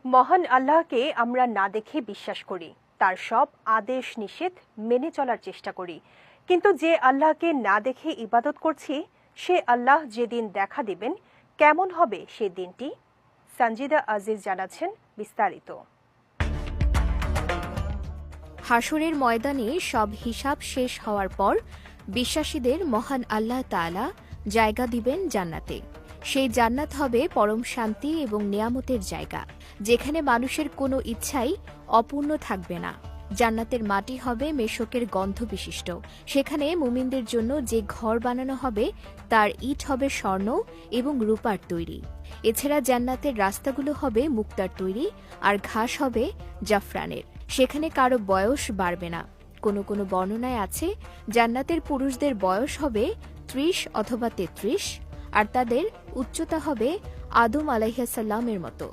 মহান আল্লাহকে আমরা না দেখে বিশ্বাস করি, তার সব আদেশ নিষেধ মেনে চলার চেষ্টা করি। কিন্তু যে আল্লাহকে না দেখে ইবাদত করছি, সে আল্লাহ যেদিন দেখা দিবেন, কেমন হবে সে দিনটি? সঞ্জিদা আজিজ জানাচ্ছেন বিস্তারিত। হাসরের ময়দানে সব হিসাব শেষ হওয়ার পর বিশ্বাসীদের মহান আল্লাহ তাআলা জায়গা দিবেন জান্নাতে। সেই জান্নাত হবে পরম শান্তি এবং নিয়ামতের জায়গা, যেখানে মানুষের কোনো ইচ্ছাই অপূর্ণ থাকবে না। জান্নাতের মাটি হবে মেশকের গন্ধ বিশিষ্ট। সেখানে মুমিনদের জন্য যে ঘর বানানো হবে তার ইট হবে স্বর্ণ এবং রূপার তৈরি। এছাড়া জান্নাতের রাস্তাগুলো হবে মুক্তার তৈরি, আর ঘাস হবে জাফরানের। সেখানে কারো বয়স বাড়বে না। কোনো কোনো বর্ণনায় আছে জান্নাতের পুরুষদের বয়স হবে ৩০ অথবা ৩৩, আর তাদের উচ্চতা হবে আদম আলাইহিস সালামের মতো।